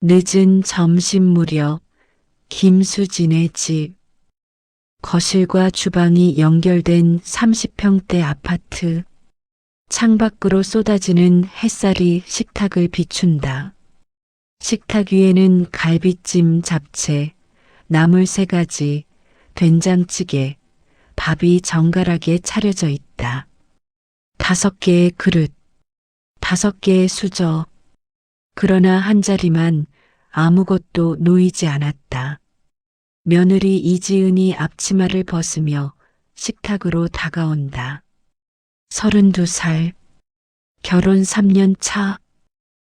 늦은 점심 무렵 김수진의 집. 거실과 주방이 연결된 30평대 아파트. 창밖으로 쏟아지는 햇살이 식탁을 비춘다. 식탁 위에는 갈비찜, 잡채, 나물 3가지, 된장찌개, 밥이 정갈하게 차려져 있다. 5개의 그릇, 5개의 수저. 그러나 한자리만 아무것도 놓이지 않았다. 며느리 이지은이 앞치마를 벗으며 식탁으로 다가온다. 32살, 결혼 3년 차,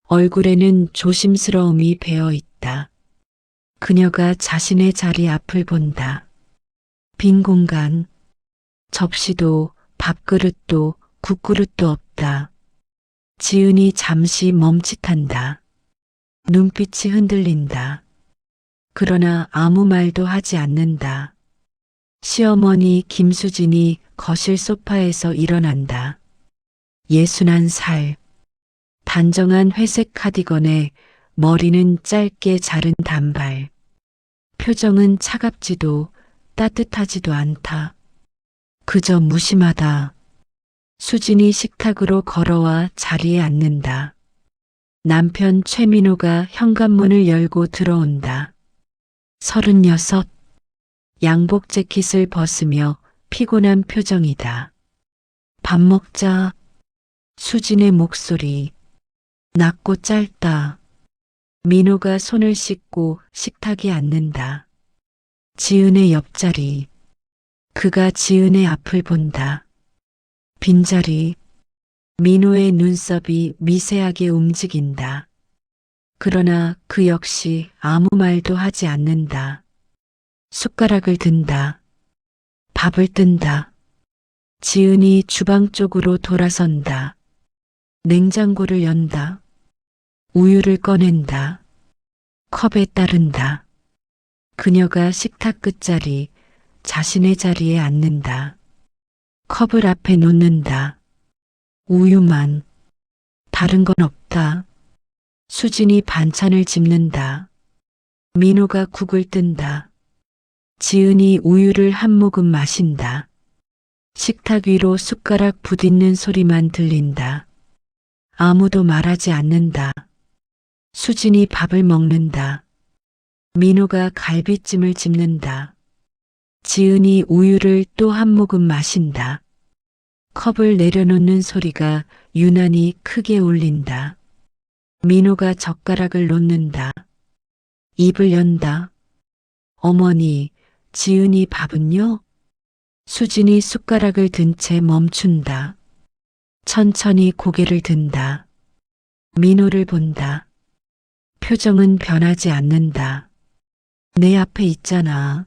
얼굴에는 조심스러움이 배어 있다. 그녀가 자신의 자리 앞을 본다. 빈 공간, 접시도 밥그릇도 국그릇도 없다. 지은이 잠시 멈칫한다. 눈빛이 흔들린다. 그러나 아무 말도 하지 않는다. 시어머니 김수진이 거실 소파에서 일어난다. 61살. 단정한 회색 카디건에 머리는 짧게 자른 단발. 표정은 차갑지도 따뜻하지도 않다. 그저 무심하다. 수진이 식탁으로 걸어와 자리에 앉는다. 남편 최민호가 현관문을 열고 들어온다. 36. 양복 재킷을 벗으며 피곤한 표정이다. 밥 먹자. 수진의 목소리. 낮고 짧다. 민호가 손을 씻고 식탁에 앉는다. 지은의 옆자리. 그가 지은의 앞을 본다. 빈자리. 민호의 눈썹이 미세하게 움직인다. 그러나 그 역시 아무 말도 하지 않는다. 숟가락을 든다. 밥을 뜬다. 지은이 주방 쪽으로 돌아선다. 냉장고를 연다. 우유를 꺼낸다. 컵에 따른다. 그녀가 식탁 끝자리, 자신의 자리에 앉는다. 컵을 앞에 놓는다. 우유만. 다른 건 없다. 수진이 반찬을 집는다. 민호가 국을 뜬다. 지은이 우유를 한 모금 마신다. 식탁 위로 숟가락 부딪는 소리만 들린다. 아무도 말하지 않는다. 수진이 밥을 먹는다. 민호가 갈비찜을 집는다. 지은이 우유를 또 한 모금 마신다. 컵을 내려놓는 소리가 유난히 크게 울린다. 민호가 젓가락을 놓는다. 입을 연다. 어머니, 지은이 밥은요? 수진이 숟가락을 든 채 멈춘다. 천천히 고개를 든다. 민호를 본다. 표정은 변하지 않는다. 내 앞에 있잖아.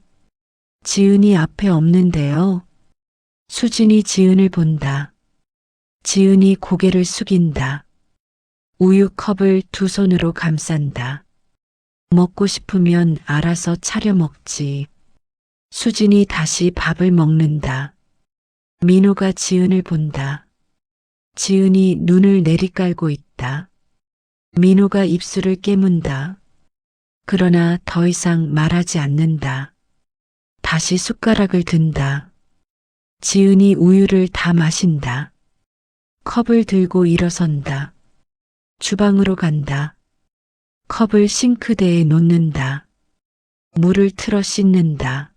지은이 앞에 없는데요. 수진이 지은을 본다. 지은이 고개를 숙인다. 우유컵을 두 손으로 감싼다. 먹고 싶으면 알아서 차려 먹지. 수진이 다시 밥을 먹는다. 민호가 지은을 본다. 지은이 눈을 내리깔고 있다. 민호가 입술을 깨문다. 그러나 더 이상 말하지 않는다. 다시 숟가락을 든다. 지은이 우유를 다 마신다. 컵을 들고 일어선다. 주방으로 간다. 컵을 싱크대에 놓는다. 물을 틀어 씻는다.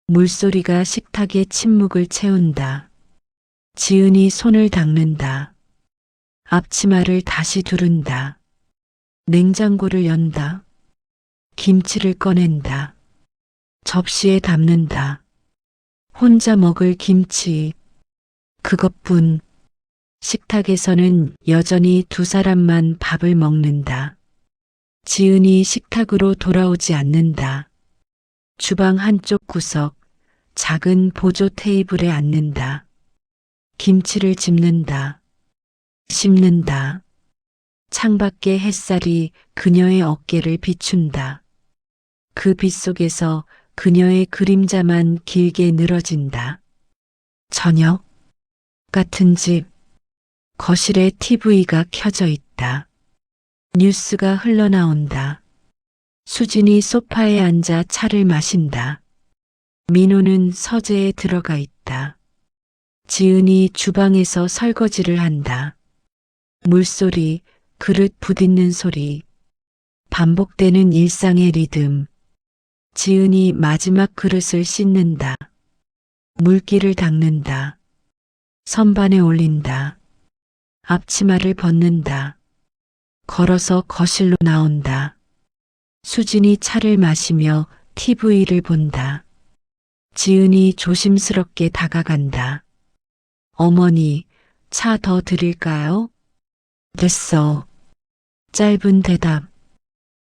물소리가 식탁의 침묵을 채운다. 지은이 손을 닦는다. 앞치마를 다시 두른다. 냉장고를 연다. 김치를 꺼낸다. 접시에 담는다. 혼자 먹을 김치. 그것뿐. 식탁에서는 여전히 두 사람만 밥을 먹는다. 지은이 식탁으로 돌아오지 않는다. 주방 한쪽 구석, 작은 보조 테이블에 앉는다. 김치를 집는다. 씹는다. 창밖의 햇살이 그녀의 어깨를 비춘다. 그 빛 속에서 그녀의 그림자만 길게 늘어진다. 저녁 같은 집. 거실에 TV가 켜져 있다. 뉴스가 흘러나온다. 수진이 소파에 앉아 차를 마신다. 민호는 서재에 들어가 있다. 지은이 주방에서 설거지를 한다. 물소리, 그릇 부딪는 소리, 반복되는 일상의 리듬. 지은이 마지막 그릇을 씻는다. 물기를 닦는다. 선반에 올린다. 앞치마를 벗는다. 걸어서 거실로 나온다. 수진이 차를 마시며 TV를 본다. 지은이 조심스럽게 다가간다. 어머니, 차 더 드릴까요? 됐어. 짧은 대답.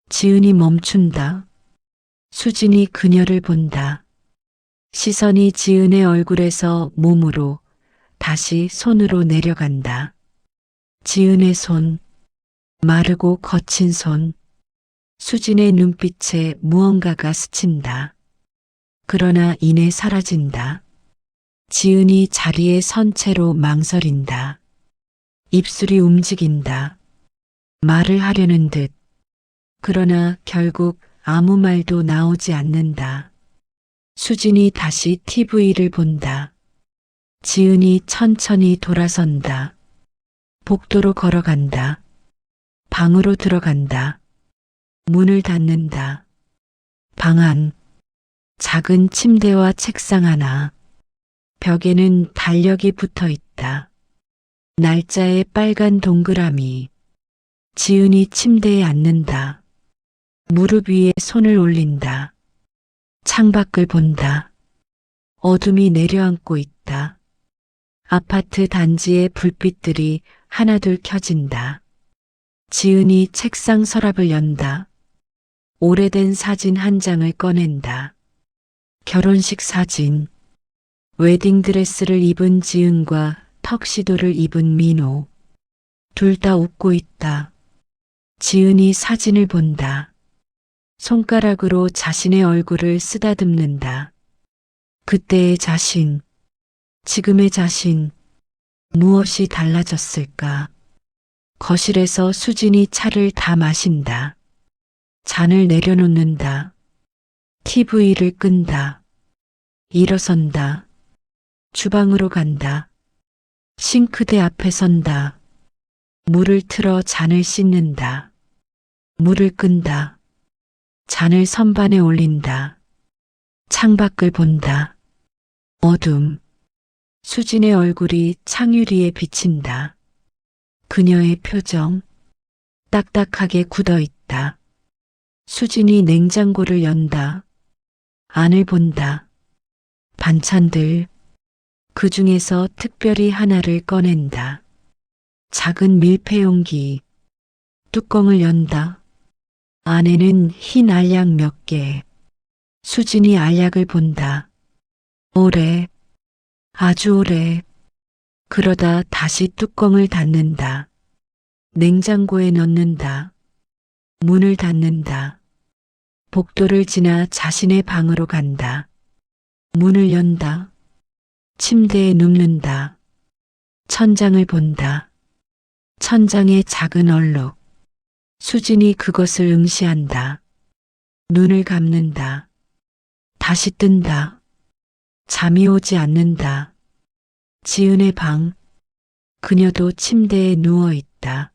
지은이 멈춘다. 수진이 그녀를 본다. 시선이 지은의 얼굴에서 몸으로, 다시 손으로 내려간다. 지은의 손, 마르고 거친 손. 수진의 눈빛에 무언가가 스친다. 그러나 이내 사라진다. 지은이 자리에 선 채로 망설인다. 입술이 움직인다. 말을 하려는 듯. 그러나 결국 아무 말도 나오지 않는다. 수진이 다시 TV를 본다. 지은이 천천히 돌아선다. 복도로 걸어간다. 방으로 들어간다. 문을 닫는다. 방 안. 작은 침대와 책상 하나. 벽에는 달력이 붙어 있다. 날짜에 빨간 동그라미. 지은이 침대에 앉는다. 무릎 위에 손을 올린다. 창밖을 본다. 어둠이 내려앉고 있다. 아파트 단지의 불빛들이 하나둘 켜진다. 지은이 책상 서랍을 연다. 오래된 사진 한 장을 꺼낸다. 결혼식 사진. 웨딩드레스를 입은 지은과 턱시도를 입은 민호. 둘 다 웃고 있다. 지은이 사진을 본다. 손가락으로 자신의 얼굴을 쓰다듬는다. 그때의 자신, 지금의 자신, 무엇이 달라졌을까? 거실에서 수진이 차를 다 마신다. 잔을 내려놓는다. TV를 끈다. 일어선다. 주방으로 간다. 싱크대 앞에 선다. 물을 틀어 잔을 씻는다. 물을 끈다. 잔을 선반에 올린다. 창밖을 본다. 어둠. 수진의 얼굴이 창유리에 비친다. 그녀의 표정. 딱딱하게 굳어 있다. 수진이 냉장고를 연다. 안을 본다. 반찬들. 그 중에서 특별히 하나를 꺼낸다. 작은 밀폐용기. 뚜껑을 연다. 안에는 흰 알약 몇 개. 수진이 알약을 본다. 오래. 아주 오래. 그러다 다시 뚜껑을 닫는다. 냉장고에 넣는다. 문을 닫는다. 복도를 지나 자신의 방으로 간다. 문을 연다. 침대에 눕는다. 천장을 본다. 천장에 작은 얼룩. 수진이 그것을 응시한다. 눈을 감는다. 다시 뜬다. 잠이 오지 않는다. 지은의 방. 그녀도 침대에 누워 있다.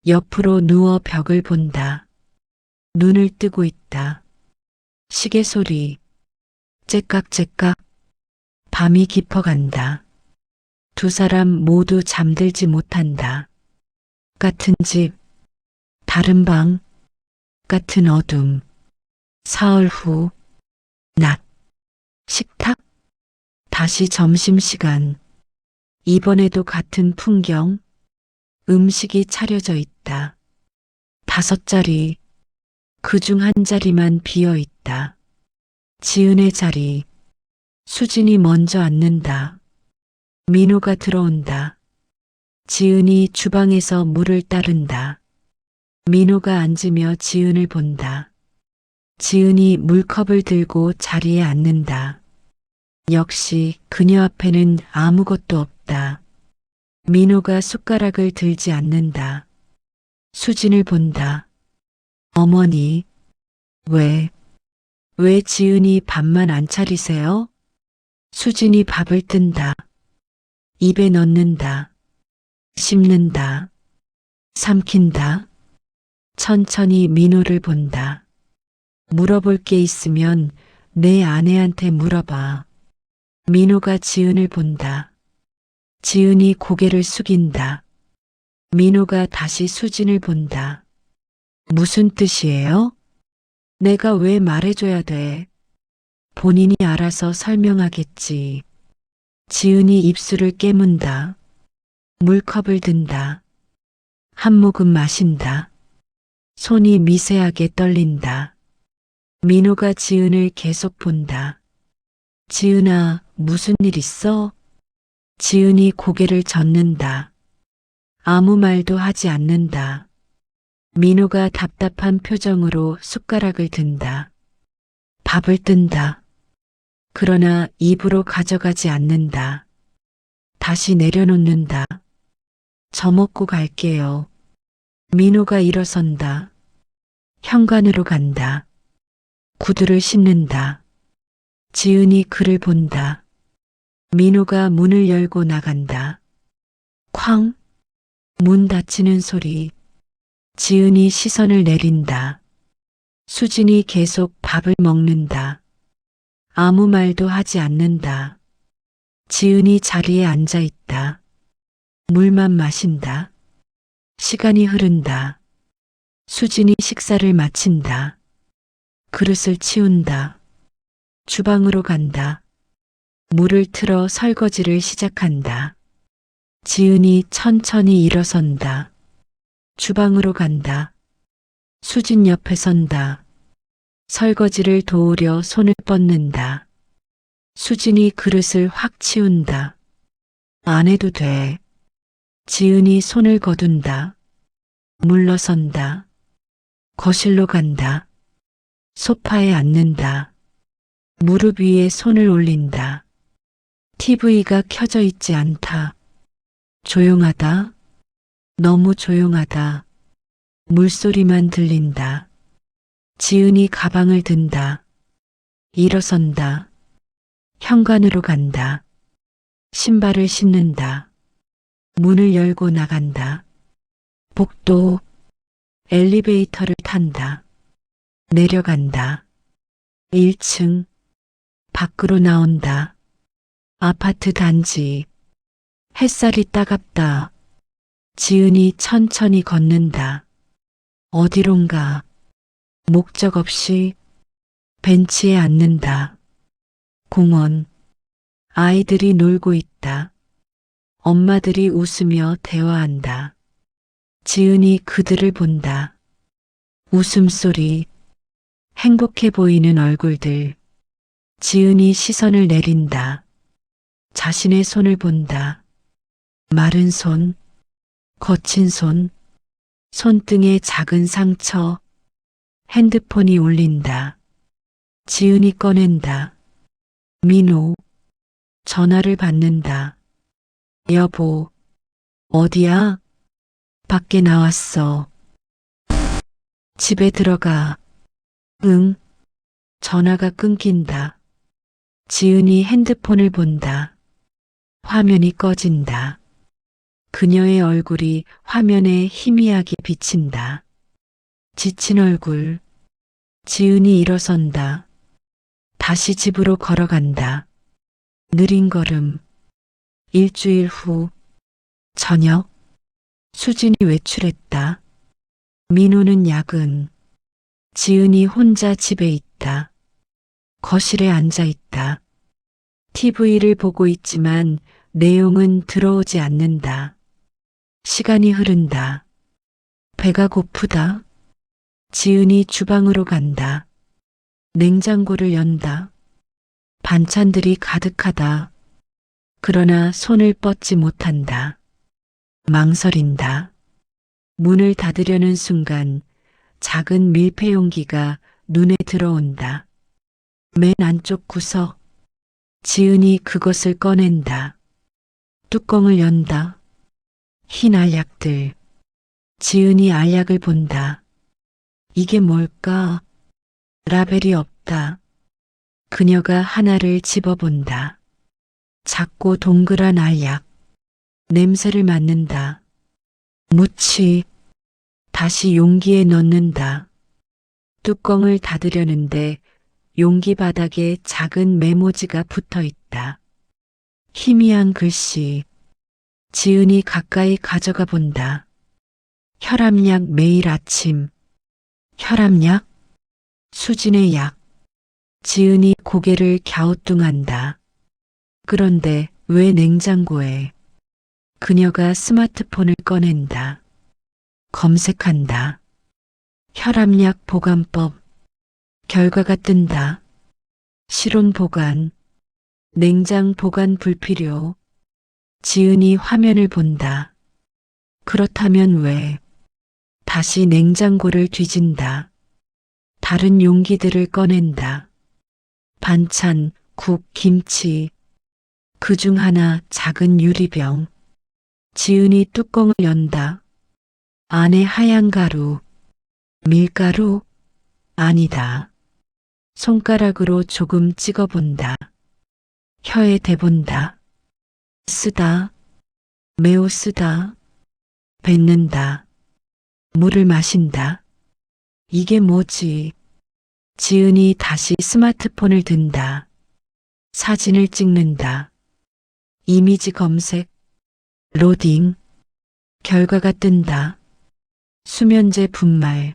옆으로 누워 벽을 본다. 눈을 뜨고 있다. 시계 소리. 째깍째깍. 밤이 깊어간다. 두 사람 모두 잠들지 못한다. 같은 집, 다른 방, 같은 어둠. 사흘 후, 낮. 식탁. 다시 점심시간. 이번에도 같은 풍경. 음식이 차려져 있다. 5자리. 그중 한 자리만 비어 있다. 지은의 자리. 수진이 먼저 앉는다. 민호가 들어온다. 지은이 주방에서 물을 따른다. 민호가 앉으며 지은을 본다. 지은이 물컵을 들고 자리에 앉는다. 역시 그녀 앞에는 아무것도 없다. 민호가 숟가락을 들지 않는다. 수진을 본다. 어머니, 왜 지은이 밥만 안 차리세요? 수진이 밥을 뜬다. 입에 넣는다. 씹는다. 삼킨다. 천천히 민호를 본다. 물어볼 게 있으면 내 아내한테 물어봐. 민호가 지은을 본다. 지은이 고개를 숙인다. 민호가 다시 수진을 본다. 무슨 뜻이에요? 내가 왜 말해줘야 돼? 본인이 알아서 설명하겠지. 지은이 입술을 깨문다. 물컵을 든다. 한 모금 마신다. 손이 미세하게 떨린다. 민호가 지은을 계속 본다. 지은아, 무슨 일 있어? 지은이 고개를 젓는다. 아무 말도 하지 않는다. 민호가 답답한 표정으로 숟가락을 든다. 밥을 뜬다. 그러나 입으로 가져가지 않는다. 다시 내려놓는다. 저 먹고 갈게요. 민호가 일어선다. 현관으로 간다. 구두를 신는다. 지은이 그를 본다. 민호가 문을 열고 나간다. 쾅! 문 닫히는 소리. 지은이 시선을 내린다. 수진이 계속 밥을 먹는다. 아무 말도 하지 않는다. 지은이 자리에 앉아 있다. 물만 마신다. 시간이 흐른다. 수진이 식사를 마친다. 그릇을 치운다. 주방으로 간다. 물을 틀어 설거지를 시작한다. 지은이 천천히 일어선다. 주방으로 간다. 수진 옆에 선다. 설거지를 도우려 손을 뻗는다. 수진이 그릇을 확 치운다. 안 해도 돼. 지은이 손을 거둔다. 물러선다. 거실로 간다. 소파에 앉는다. 무릎 위에 손을 올린다. TV가 켜져 있지 않다. 조용하다. 너무 조용하다. 물소리만 들린다. 지은이 가방을 든다. 일어선다. 현관으로 간다. 신발을 신는다. 문을 열고 나간다. 복도, 엘리베이터를 탄다. 내려간다. 1층, 밖으로 나온다. 아파트 단지, 햇살이 따갑다. 지은이 천천히 걷는다. 어디론가, 목적 없이 벤치에 앉는다. 공원, 아이들이 놀고 있다. 엄마들이 웃으며 대화한다. 지은이 그들을 본다. 웃음소리, 행복해 보이는 얼굴들. 지은이 시선을 내린다. 자신의 손을 본다. 마른 손, 거친 손, 손등에 작은 상처. 핸드폰이 울린다. 지은이 꺼낸다. 민호. 전화를 받는다. 여보, 어디야? 밖에 나왔어. 집에 들어가. 응. 전화가 끊긴다. 지은이 핸드폰을 본다. 화면이 꺼진다. 그녀의 얼굴이 화면에 희미하게 비친다. 지친 얼굴. 지은이 일어선다. 다시 집으로 걸어간다. 느린 걸음. 일주일 후. 저녁. 수진이 외출했다. 민호는 야근. 지은이 혼자 집에 있다. 거실에 앉아 있다. TV를 보고 있지만 내용은 들어오지 않는다. 시간이 흐른다. 배가 고프다. 지은이 주방으로 간다. 냉장고를 연다. 반찬들이 가득하다. 그러나 손을 뻗지 못한다. 망설인다. 문을 닫으려는 순간 작은 밀폐 용기가 눈에 들어온다. 맨 안쪽 구석. 지은이 그것을 꺼낸다. 뚜껑을 연다. 흰 알약들. 지은이 알약을 본다. 이게 뭘까? 라벨이 없다. 그녀가 하나를 집어본다. 작고 동그란 알약. 냄새를 맡는다. 무치. 다시 용기에 넣는다. 뚜껑을 닫으려는데 용기 바닥에 작은 메모지가 붙어 있다. 희미한 글씨. 지은이 가까이 가져가 본다. 혈압약 매일 아침. 혈압약? 수진의 약. 지은이 고개를 갸우뚱한다. 그런데 왜 냉장고에? 그녀가 스마트폰을 꺼낸다. 검색한다. 혈압약 보관법. 결과가 뜬다. 실온 보관. 냉장 보관 불필요. 지은이 화면을 본다. 그렇다면 왜? 다시 냉장고를 뒤진다. 다른 용기들을 꺼낸다. 반찬, 국, 김치. 그중 하나 작은 유리병. 지은이 뚜껑을 연다. 안에 하얀 가루. 밀가루? 아니다. 손가락으로 조금 찍어본다. 혀에 대본다. 쓰다. 매우 쓰다. 뱉는다. 물을 마신다. 이게 뭐지? 지은이 다시 스마트폰을 든다. 사진을 찍는다. 이미지 검색. 로딩. 결과가 뜬다. 수면제 분말.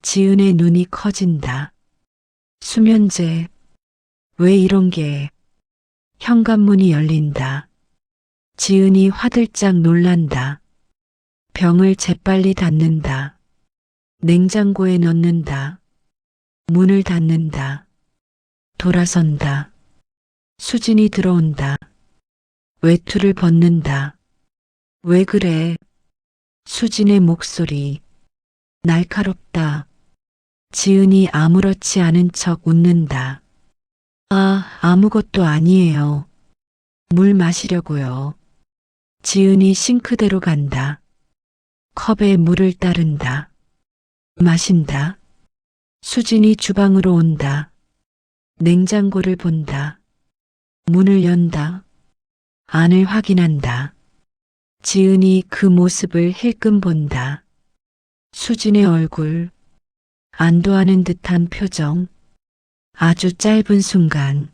지은의 눈이 커진다. 수면제. 왜 이런 게? 현관문이 열린다. 지은이 화들짝 놀란다. 병을 재빨리 닫는다. 냉장고에 넣는다. 문을 닫는다. 돌아선다. 수진이 들어온다. 외투를 벗는다. 왜 그래? 수진의 목소리. 날카롭다. 지은이 아무렇지 않은 척 웃는다. 아무것도 아니에요. 물 마시려고요. 지은이 싱크대로 간다. 컵에 물을 따른다. 마신다. 수진이 주방으로 온다. 냉장고를 본다. 문을 연다. 안을 확인한다. 지은이 그 모습을 힐끔 본다. 수진의 얼굴. 안도하는 듯한 표정. 아주 짧은 순간.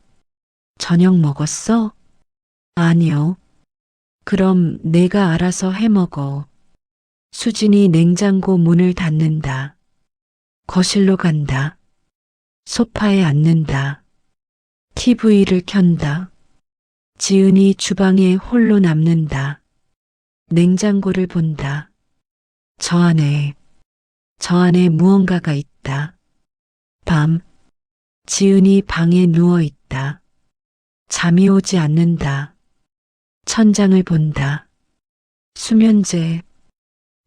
저녁 먹었어? 아니요. 그럼 내가 알아서 해 먹어. 수진이 냉장고 문을 닫는다. 거실로 간다. 소파에 앉는다. TV를 켠다. 지은이 주방에 홀로 남는다. 냉장고를 본다. 저 안에 무언가가 있다. 밤. 지은이 방에 누워 있다. 잠이 오지 않는다. 천장을 본다. 수면제.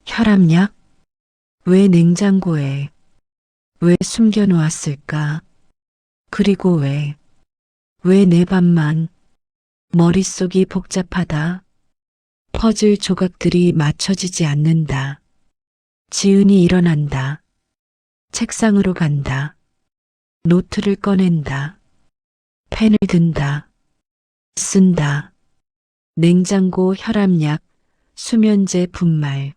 혈압약? 왜 냉장고에? 왜 숨겨놓았을까? 그리고 왜 내 밤만? 머릿속이 복잡하다. 퍼즐 조각들이 맞춰지지 않는다. 지은이 일어난다. 책상으로 간다. 노트를 꺼낸다. 펜을 든다. 쓴다. 냉장고 혈압약, 수면제 분말.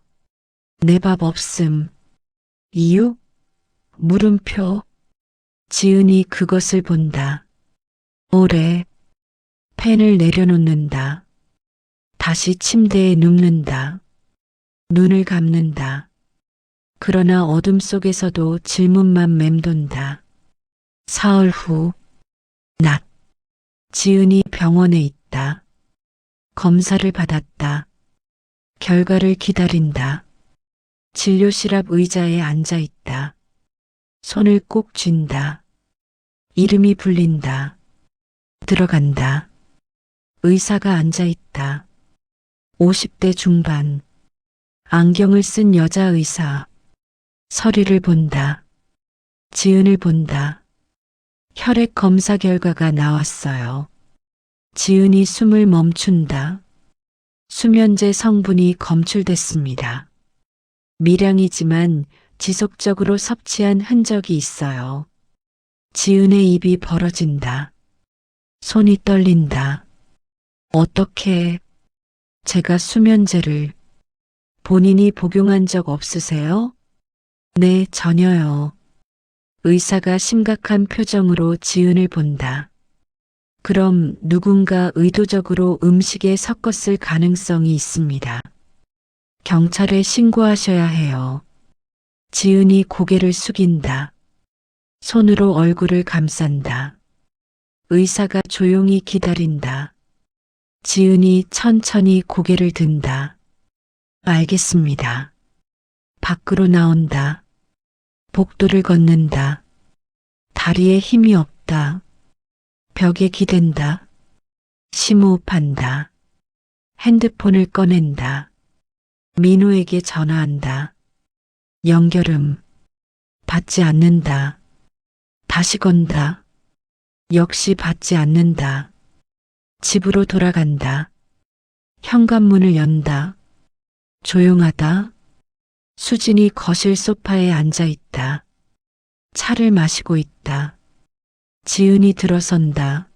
내 밥 없음. 이유? 물음표. 지은이 그것을 본다. 오래. 펜을 내려놓는다. 다시 침대에 눕는다. 눈을 감는다. 그러나 어둠 속에서도 질문만 맴돈다. 사흘 후. 낮. 지은이 병원에 있다. 검사를 받았다. 결과를 기다린다. 진료실 앞 의자에 앉아 있다. 손을 꼭 쥔다. 이름이 불린다. 들어간다. 의사가 앉아 있다. 50대 중반. 안경을 쓴 여자 의사. 서류를 본다. 지은을 본다. 혈액 검사 결과가 나왔어요. 지은이 숨을 멈춘다. 수면제 성분이 검출됐습니다. 미량이지만 지속적으로 섭취한 흔적이 있어요. 지은의 입이 벌어진다. 손이 떨린다. 어떻게 제가 수면제를 본인이 복용한 적 없으세요? 네, 전혀요. 의사가 심각한 표정으로 지은을 본다. 그럼 누군가 의도적으로 음식에 섞었을 가능성이 있습니다. 경찰에 신고하셔야 해요. 지은이 고개를 숙인다. 손으로 얼굴을 감싼다. 의사가 조용히 기다린다. 지은이 천천히 고개를 든다. 알겠습니다. 밖으로 나온다. 복도를 걷는다. 다리에 힘이 없다. 벽에 기댄다. 심호흡한다. 핸드폰을 꺼낸다. 민호에게 전화한다. 연결음. 받지 않는다. 다시 건다. 역시 받지 않는다. 집으로 돌아간다. 현관문을 연다. 조용하다. 수진이 거실 소파에 앉아 있다. 차를 마시고 있다. 지은이 들어선다.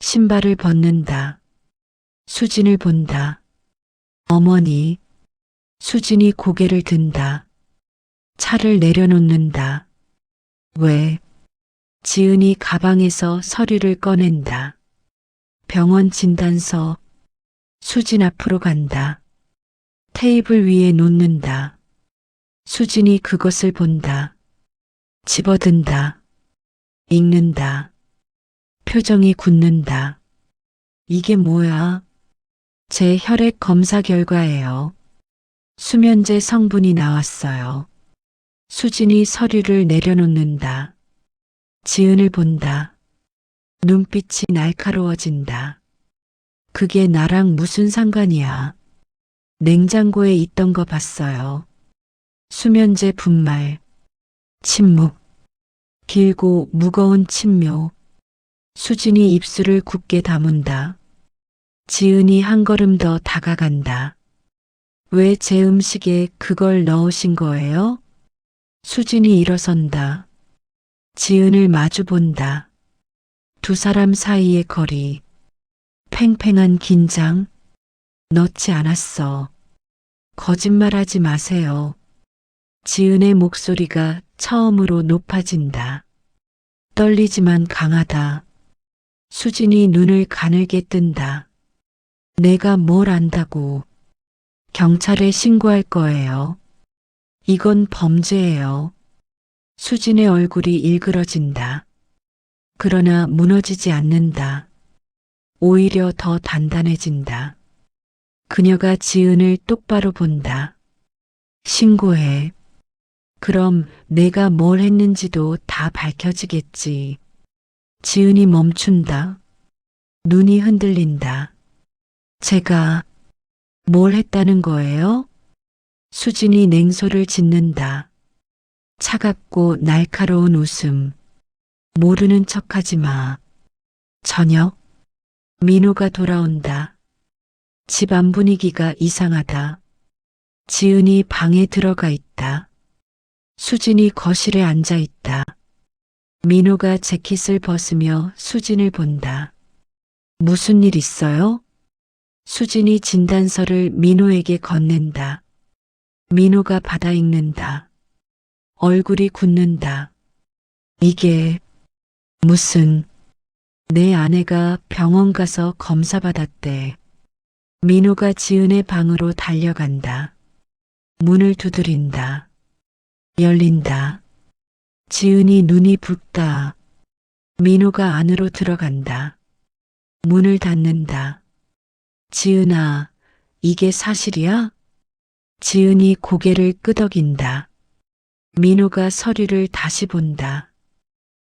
신발을 벗는다. 수진을 본다. 어머니. 수진이 고개를 든다. 차를 내려놓는다. 왜? 지은이 가방에서 서류를 꺼낸다. 병원 진단서. 수진 앞으로 간다. 테이블 위에 놓는다. 수진이 그것을 본다. 집어든다. 읽는다. 표정이 굳는다. 이게 뭐야? 제 혈액 검사 결과예요. 수면제 성분이 나왔어요. 수진이 서류를 내려놓는다. 지은을 본다. 눈빛이 날카로워진다. 그게 나랑 무슨 상관이야? 냉장고에 있던 거 봤어요. 수면제 분말. 침묵. 길고 무거운 침묘. 수진이 입술을 굳게 다문다. 지은이 한 걸음 더 다가간다. 왜 제 음식에 그걸 넣으신 거예요? 수진이 일어선다. 지은을 마주 본다. 두 사람 사이의 거리. 팽팽한 긴장. 넣지 않았어. 거짓말하지 마세요. 지은의 목소리가 처음으로 높아진다. 떨리지만 강하다. 수진이 눈을 가늘게 뜬다. 내가 뭘 안다고. 경찰에 신고할 거예요. 이건 범죄예요. 수진의 얼굴이 일그러진다. 그러나 무너지지 않는다. 오히려 더 단단해진다. 그녀가 지은을 똑바로 본다. 신고해. 그럼 내가 뭘 했는지도 다 밝혀지겠지. 지은이 멈춘다. 눈이 흔들린다. 제가 뭘 했다는 거예요? 수진이 냉소를 짓는다. 차갑고 날카로운 웃음. 모르는 척하지 마. 저녁. 민호가 돌아온다. 집안 분위기가 이상하다. 지은이 방에 들어가 있다. 수진이 거실에 앉아 있다. 민호가 재킷을 벗으며 수진을 본다. 무슨 일 있어요? 수진이 진단서를 민호에게 건넨다. 민호가 받아 읽는다. 얼굴이 굳는다. 이게 무슨... 내 아내가 병원 가서 검사 받았대. 민호가 지은의 방으로 달려간다. 문을 두드린다. 열린다. 지은이 눈이 붓다. 민호가 안으로 들어간다. 문을 닫는다. 지은아, 이게 사실이야? 지은이 고개를 끄덕인다. 민호가 서류를 다시 본다.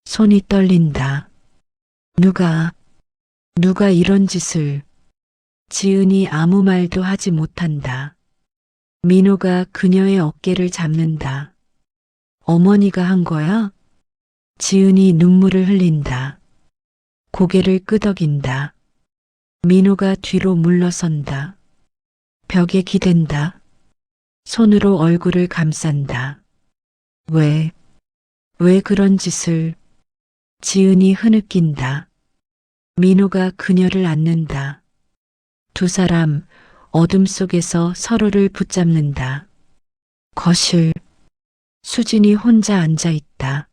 손이 떨린다. 누가 이런 짓을... 지은이 아무 말도 하지 못한다. 민호가 그녀의 어깨를 잡는다. 어머니가 한 거야? 지은이 눈물을 흘린다. 고개를 끄덕인다. 민호가 뒤로 물러선다. 벽에 기댄다. 손으로 얼굴을 감싼다. 왜 그런 짓을? 지은이 흐느낀다. 민호가 그녀를 안는다. 두 사람 어둠 속에서 서로를 붙잡는다. 거실. 수진이 혼자 앉아 있다.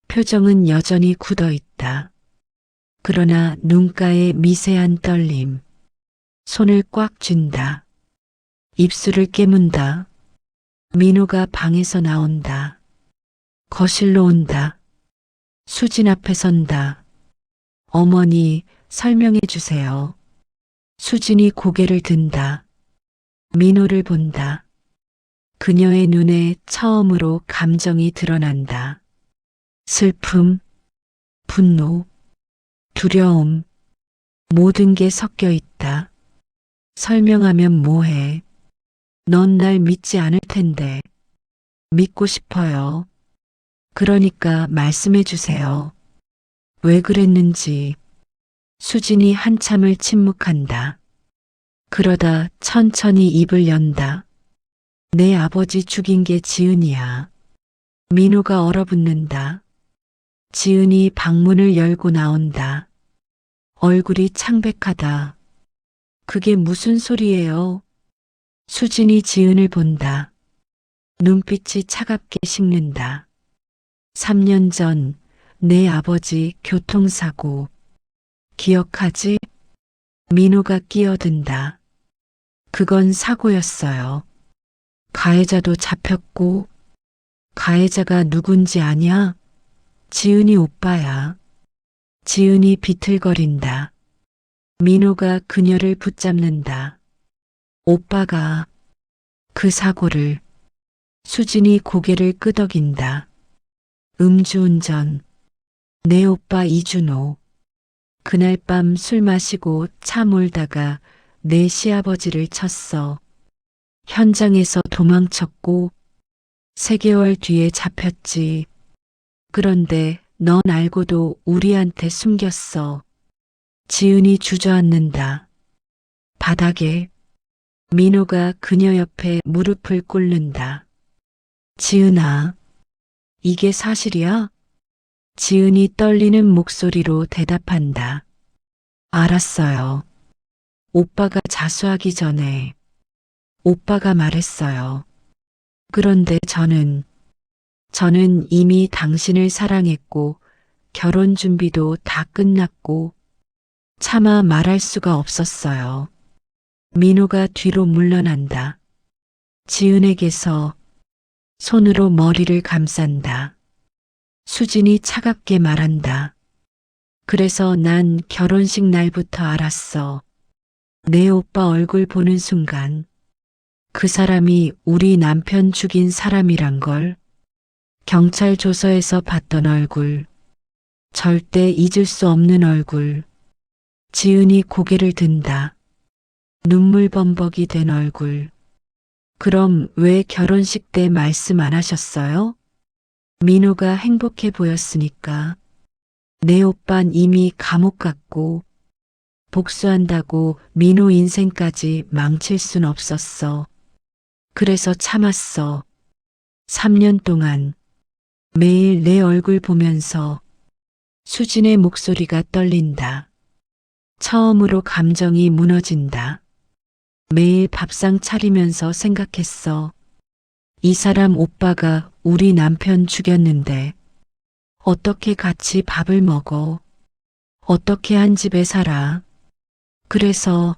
표정은 여전히 굳어 있다. 그러나 눈가에 미세한 떨림. 손을 꽉 쥔다. 입술을 깨문다. 민호가 방에서 나온다. 거실로 온다. 수진 앞에 선다. 어머니, 설명해 주세요. 수진이 고개를 든다. 민호를 본다. 그녀의 눈에 처음으로 감정이 드러난다. 슬픔, 분노, 두려움, 모든 게 섞여 있다. 설명하면 뭐해? 넌 날 믿지 않을 텐데. 믿고 싶어요. 그러니까 말씀해 주세요. 왜 그랬는지. 수진이 한참을 침묵한다. 그러다 천천히 입을 연다. 내 아버지 죽인 게 지은이야. 민호가 얼어붙는다. 지은이 방문을 열고 나온다. 얼굴이 창백하다. 그게 무슨 소리예요? 수진이 지은을 본다. 눈빛이 차갑게 식는다. 3년 전 내 아버지 교통사고. 기억하지? 민호가 끼어든다. 그건 사고였어요. 가해자도 잡혔고. 가해자가 누군지 아냐? 지은이 오빠야. 지은이 비틀거린다. 민호가 그녀를 붙잡는다. 오빠가 그 사고를. 수진이 고개를 끄덕인다. 음주운전. 내 오빠 이준호. 그날 밤 술 마시고 차 몰다가 내 시아버지를 쳤어. 현장에서 도망쳤고 3개월 뒤에 잡혔지. 그런데 넌 알고도 우리한테 숨겼어. 지은이 주저앉는다. 바닥에. 민호가 그녀 옆에 무릎을 꿇는다. 지은아, 이게 사실이야? 지은이 떨리는 목소리로 대답한다. 알았어요. 오빠가 자수하기 전에 오빠가 말했어요. 그런데 저는 이미 당신을 사랑했고 결혼 준비도 다 끝났고 차마 말할 수가 없었어요. 민호가 뒤로 물러난다. 지은에게서 손으로 머리를 감싼다. 수진이 차갑게 말한다. 그래서 난 결혼식 날부터 알았어. 내 오빠 얼굴 보는 순간 그 사람이 우리 남편 죽인 사람이란 걸. 경찰 조서에서 봤던 얼굴. 절대 잊을 수 없는 얼굴. 지은이 고개를 든다. 눈물 범벅이 된 얼굴. 그럼 왜 결혼식 때 말씀 안 하셨어요? 민호가 행복해 보였으니까. 내 오빤 이미 감옥 갔고 복수한다고 민호 인생까지 망칠 순 없었어. 그래서 참았어. 3년 동안 매일 내 얼굴 보면서. 수진의 목소리가 떨린다. 처음으로 감정이 무너진다. 매일 밥상 차리면서 생각했어. 이 사람 오빠가 우리 남편 죽였는데 어떻게 같이 밥을 먹어? 어떻게 한 집에 살아? 그래서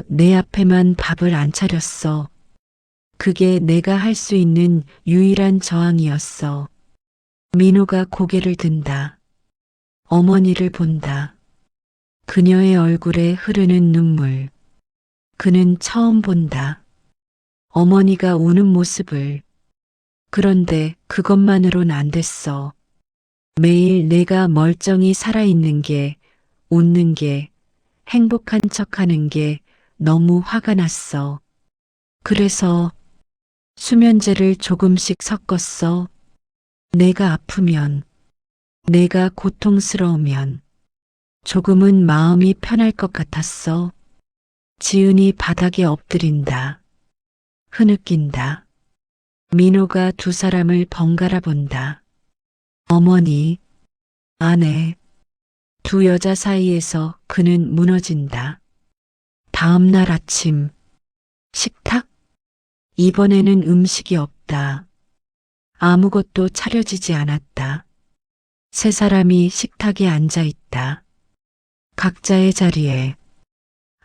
내 앞에만 밥을 안 차렸어. 그게 내가 할 수 있는 유일한 저항이었어. 민호가 고개를 든다. 어머니를 본다. 그녀의 얼굴에 흐르는 눈물. 그는 처음 본다. 어머니가 우는 모습을. 그런데 그것만으론 안 됐어. 매일 내가 멀쩡히 살아있는 게, 웃는 게, 행복한 척하는 게 너무 화가 났어. 그래서 수면제를 조금씩 섞었어. 내가 아프면, 내가 고통스러우면 조금은 마음이 편할 것 같았어. 지은이 바닥에 엎드린다. 흐느낀다. 민호가 두 사람을 번갈아 본다. 어머니, 아내, 두 여자 사이에서 그는 무너진다. 다음 날 아침, 식탁? 이번에는 음식이 없다. 아무것도 차려지지 않았다. 세 사람이 식탁에 앉아 있다. 각자의 자리에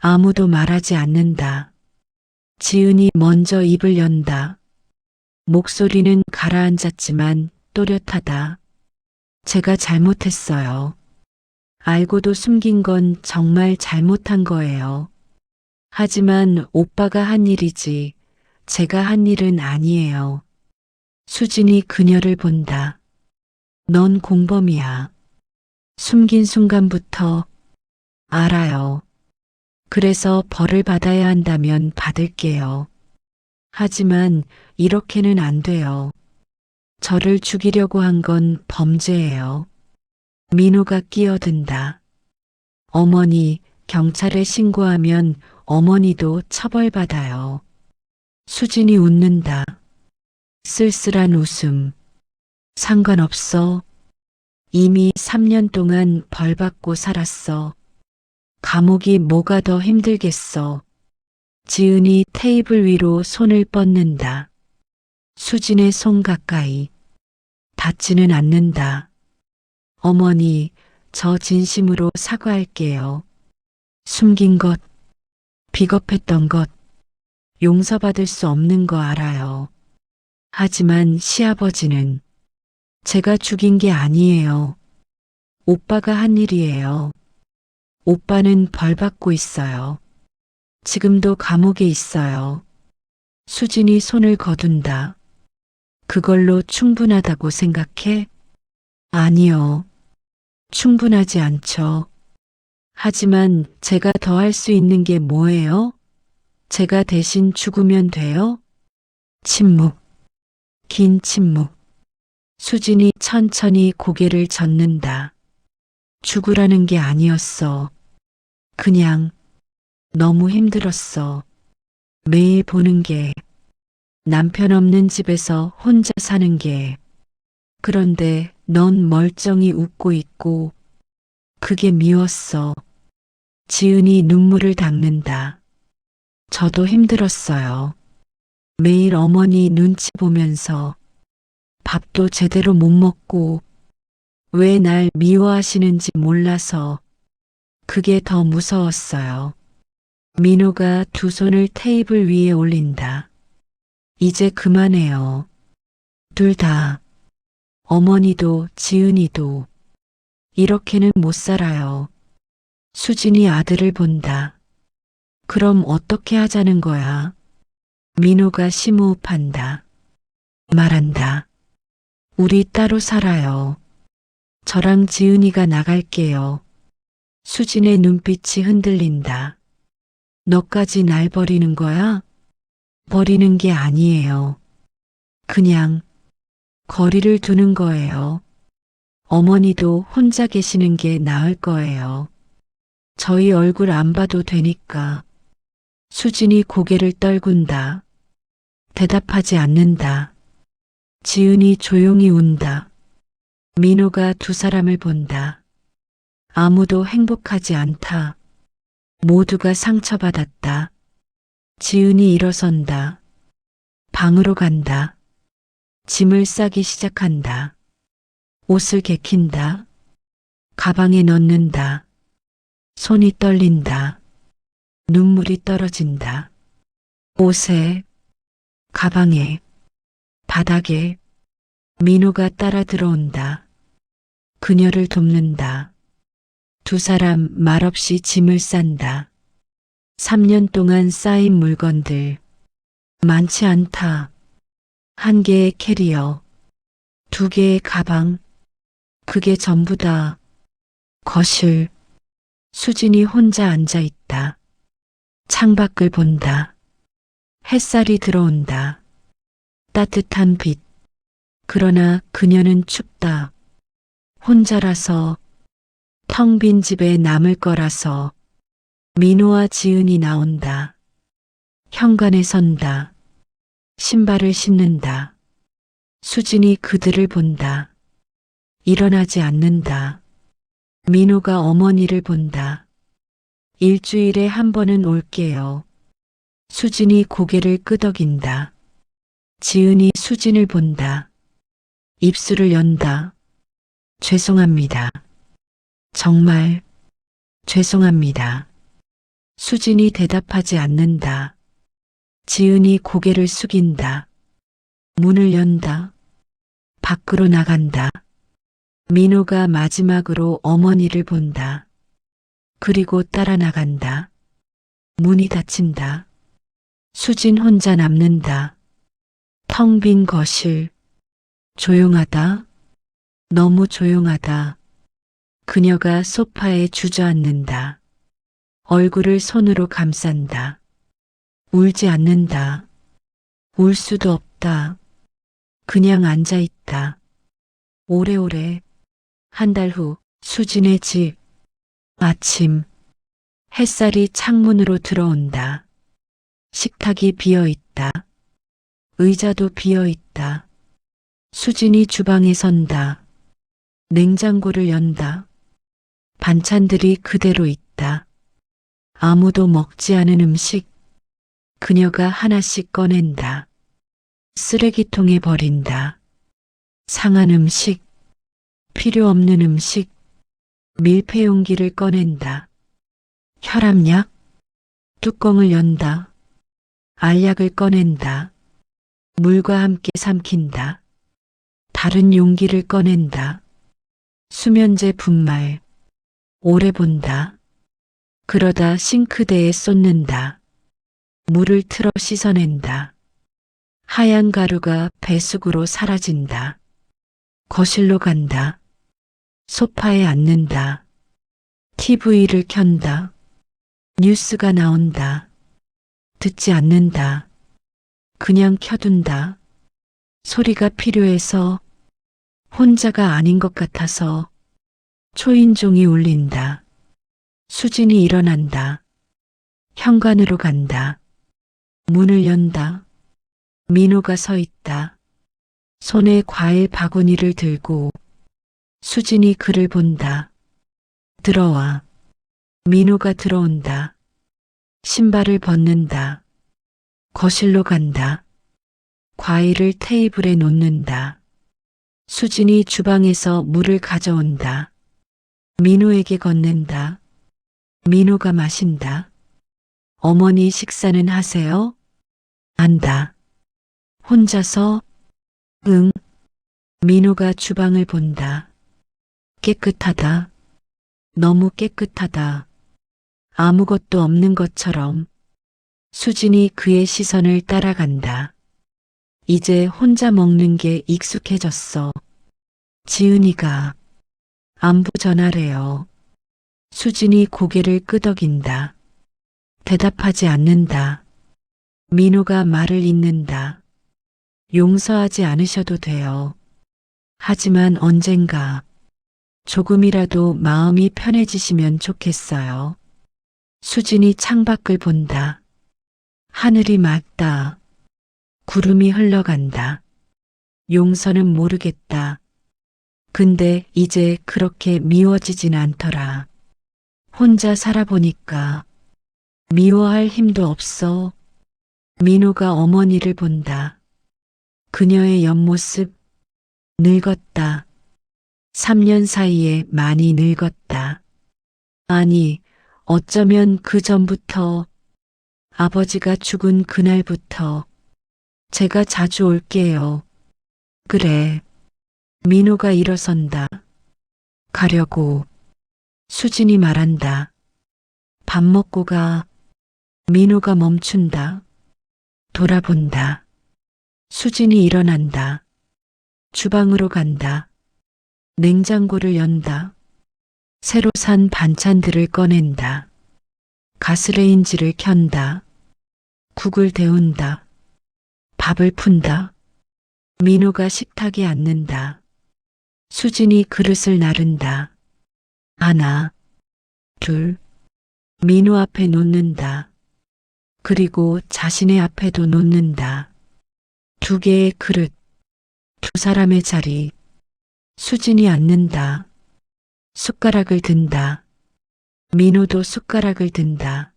아무도 말하지 않는다. 지은이 먼저 입을 연다. 목소리는 가라앉았지만 또렷하다. 제가 잘못했어요. 알고도 숨긴 건 정말 잘못한 거예요. 하지만 오빠가 한 일이지 제가 한 일은 아니에요. 수진이 그녀를 본다. 넌 공범이야. 숨긴 순간부터 알아요. 그래서 벌을 받아야 한다면 받을게요. 하지만 이렇게는 안 돼요. 저를 죽이려고 한 건 범죄예요. 민호가 끼어든다. 어머니, 경찰에 신고하면 어머니도 처벌받아요. 수진이 웃는다. 쓸쓸한 웃음. 상관없어. 이미 3년 동안 벌 받고 살았어. 감옥이 뭐가 더 힘들겠어. 지은이 테이블 위로 손을 뻗는다. 수진의 손 가까이. 닿지는 않는다. 어머니, 저 진심으로 사과할게요. 숨긴 것, 비겁했던 것, 용서받을 수 없는 거 알아요. 하지만 시아버지는 제가 죽인 게 아니에요. 오빠가 한 일이에요. 오빠는 벌 받고 있어요. 지금도 감옥에 있어요. 수진이 손을 거둔다. 그걸로 충분하다고 생각해? 아니요. 충분하지 않죠. 하지만 제가 더 할 수 있는 게 뭐예요? 제가 대신 죽으면 돼요? 침묵. 긴 침묵. 수진이 천천히 고개를 젓는다. 죽으라는 게 아니었어. 그냥 너무 힘들었어. 매일 보는 게, 남편 없는 집에서 혼자 사는 게. 그런데 넌 멀쩡히 웃고 있고, 그게 미웠어. 지은이 눈물을 닦는다. 저도 힘들었어요. 매일 어머니 눈치 보면서 밥도 제대로 못 먹고 왜 날 미워하시는지 몰라서 그게 더 무서웠어요. 민호가 두 손을 테이블 위에 올린다. 이제 그만해요. 둘 다. 어머니도 지은이도. 이렇게는 못 살아요. 수진이 아들을 본다. 그럼 어떻게 하자는 거야? 민호가 심호흡한다. 말한다. 우리 따로 살아요. 저랑 지은이가 나갈게요. 수진의 눈빛이 흔들린다. 너까지 날 버리는 거야? 버리는 게 아니에요. 그냥 거리를 두는 거예요. 어머니도 혼자 계시는 게 나을 거예요. 저희 얼굴 안 봐도 되니까. 수진이 고개를 떨군다. 대답하지 않는다. 지은이 조용히 운다. 민호가 두 사람을 본다. 아무도 행복하지 않다. 모두가 상처받았다. 지은이 일어선다. 방으로 간다. 짐을 싸기 시작한다. 옷을 개킨다. 가방에 넣는다. 손이 떨린다. 눈물이 떨어진다. 옷에, 가방에, 바닥에. 민호가 따라 들어온다. 그녀를 돕는다. 두 사람 말없이 짐을 싼다. 3년 동안 쌓인 물건들. 많지 않다. 한 개의 캐리어, 두 개의 가방. 그게 전부다. 거실. 수진이 혼자 앉아 있다. 창밖을 본다. 햇살이 들어온다. 따뜻한 빛. 그러나 그녀는 춥다. 혼자라서, 텅 빈 집에 남을 거라서. 민호와 지은이 나온다. 현관에 선다. 신발을 신는다. 수진이 그들을 본다. 일어나지 않는다. 민호가 어머니를 본다. 일주일에 한 번은 올게요. 수진이 고개를 끄덕인다. 지은이 수진을 본다. 입술을 연다. 죄송합니다. 정말 죄송합니다. 수진이 대답하지 않는다. 지은이 고개를 숙인다. 문을 연다. 밖으로 나간다. 민호가 마지막으로 어머니를 본다. 그리고 따라 나간다. 문이 닫힌다. 수진 혼자 남는다. 텅 빈 거실. 조용하다. 너무 조용하다. 그녀가 소파에 주저앉는다. 얼굴을 손으로 감싼다. 울지 않는다. 울 수도 없다. 그냥 앉아 있다. 오래오래. 한 달 후 수진의 집. 아침. 햇살이 창문으로 들어온다. 식탁이 비어 있다. 의자도 비어 있다. 수진이 주방에 선다. 냉장고를 연다. 반찬들이 그대로 있다. 아무도 먹지 않은 음식. 그녀가 하나씩 꺼낸다. 쓰레기통에 버린다. 상한 음식. 필요 없는 음식. 밀폐 용기를 꺼낸다. 혈압약. 뚜껑을 연다. 알약을 꺼낸다. 물과 함께 삼킨다. 다른 용기를 꺼낸다. 수면제 분말. 오래 본다. 그러다 싱크대에 쏟는다. 물을 틀어 씻어낸다. 하얀 가루가 배수구로 사라진다. 거실로 간다. 소파에 앉는다. TV를 켠다. 뉴스가 나온다. 듣지 않는다. 그냥 켜둔다. 소리가 필요해서, 혼자가 아닌 것 같아서 초인종이 울린다. 수진이 일어난다. 현관으로 간다. 문을 연다. 민호가 서 있다. 손에 과일 바구니를 들고. 수진이 그를 본다. 들어와. 민호가 들어온다. 신발을 벗는다. 거실로 간다. 과일을 테이블에 놓는다. 수진이 주방에서 물을 가져온다. 민호에게 건넨다. 민호가 마신다. 어머니 식사는 하세요? 안다. 혼자서? 응. 민호가 주방을 본다. 깨끗하다. 너무 깨끗하다. 아무것도 없는 것처럼. 수진이 그의 시선을 따라간다. 이제 혼자 먹는 게 익숙해졌어. 지은이가 안부 전하래요. 수진이 고개를 끄덕인다. 대답하지 않는다. 민호가 말을 잇는다. 용서하지 않으셔도 돼요. 하지만 언젠가 조금이라도 마음이 편해지시면 좋겠어요. 수진이 창밖을 본다. 하늘이 맑다. 구름이 흘러간다. 용서는 모르겠다. 근데 이제 그렇게 미워지진 않더라. 혼자 살아보니까 미워할 힘도 없어. 민호가 어머니를 본다. 그녀의 옆모습. 늙었다. 3년 사이에 많이 늙었다. 아니, 어쩌면 그 전부터, 아버지가 죽은 그날부터 제가 자주 올게요. 그래. 민호가 일어선다. 가려고. 수진이 말한다. 밥 먹고 가. 민호가 멈춘다. 돌아본다. 수진이 일어난다. 주방으로 간다. 냉장고를 연다. 새로 산 반찬들을 꺼낸다. 가스레인지를 켠다. 국을 데운다. 밥을 푼다. 민호가 식탁에 앉는다. 수진이 그릇을 나른다. 하나, 둘, 민호 앞에 놓는다. 그리고 자신의 앞에도 놓는다. 두 개의 그릇, 두 사람의 자리. 수진이 앉는다. 숟가락을 든다. 민호도 숟가락을 든다.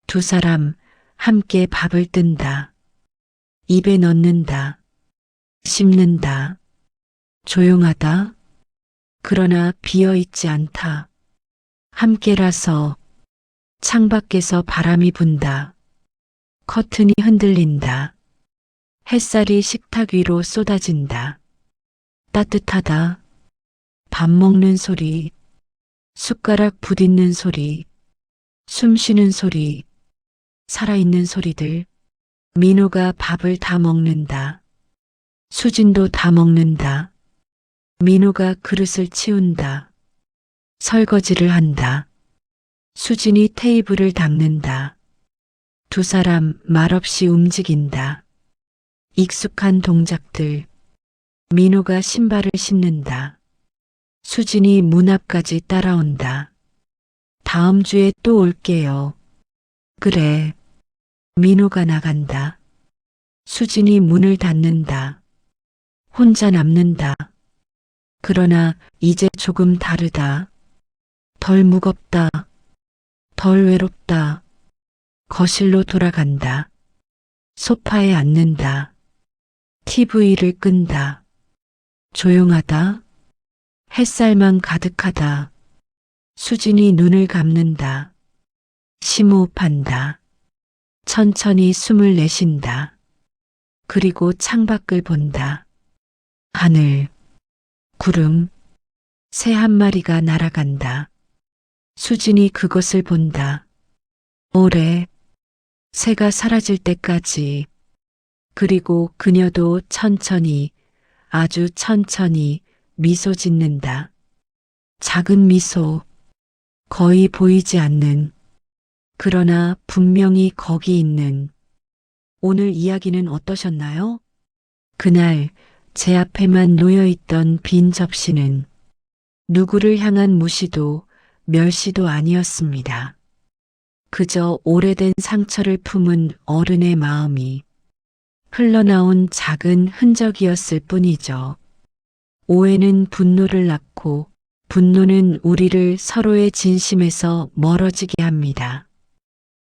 두 사람 함께 밥을 뜬다. 입에 넣는다. 씹는다. 조용하다. 그러나 비어있지 않다. 함께라서 창밖에서 바람이 분다. 커튼이 흔들린다. 햇살이 식탁 위로 쏟아진다. 따뜻하다. 밥 먹는 소리, 숟가락 부딪는 소리, 숨 쉬는 소리, 살아있는 소리들. 민호가 밥을 다 먹는다. 수진도 다 먹는다. 민호가 그릇을 치운다. 설거지를 한다. 수진이 테이블을 닦는다. 두 사람 말없이 움직인다. 익숙한 동작들. 민호가 신발을 신는다. 수진이 문 앞까지 따라온다. 다음 주에 또 올게요. 그래. 민호가 나간다. 수진이 문을 닫는다. 혼자 남는다. 그러나 이제 조금 다르다. 덜 무겁다. 덜 외롭다. 거실로 돌아간다. 소파에 앉는다. TV를 끈다. 조용하다. 햇살만 가득하다. 수진이 눈을 감는다. 심호흡한다. 천천히 숨을 내쉰다. 그리고 창밖을 본다. 하늘, 구름, 새 한 마리가 날아간다. 수진이 그것을 본다. 오래, 새가 사라질 때까지. 그리고 그녀도 천천히, 아주 천천히 미소 짓는다. 작은 미소, 거의 보이지 않는, 그러나 분명히 거기 있는. 오늘 이야기는 어떠셨나요? 그날 제 앞에만 놓여있던 빈 접시는 누구를 향한 무시도 멸시도 아니었습니다. 그저 오래된 상처를 품은 어른의 마음이 흘러나온 작은 흔적이었을 뿐이죠. 오해는 분노를 낳고 분노는 우리를 서로의 진심에서 멀어지게 합니다.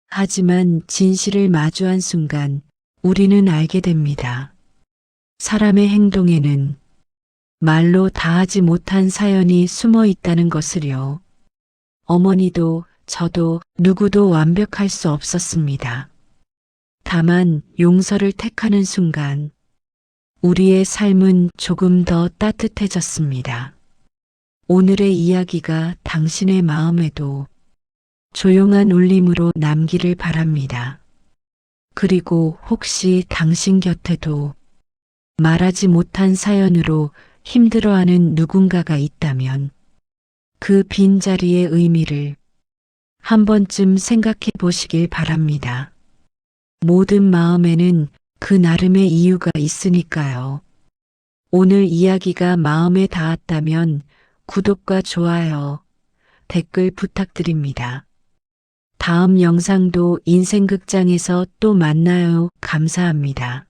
하지만 진실을 마주한 순간 우리는 알게 됩니다. 사람의 행동에는 말로 다하지 못한 사연이 숨어 있다는 것을요. 어머니도 저도 누구도 완벽할 수 없었습니다. 다만 용서를 택하는 순간 우리의 삶은 조금 더 따뜻해졌습니다. 오늘의 이야기가 당신의 마음에도 조용한 울림으로 남기를 바랍니다. 그리고 혹시 당신 곁에도 말하지 못한 사연으로 힘들어하는 누군가가 있다면 그 빈자리의 의미를 한 번쯤 생각해 보시길 바랍니다. 모든 마음에는 그 나름의 이유가 있으니까요. 오늘 이야기가 마음에 닿았다면 구독과 좋아요, 댓글 부탁드립니다. 다음 영상도 인생극장에서 또 만나요. 감사합니다.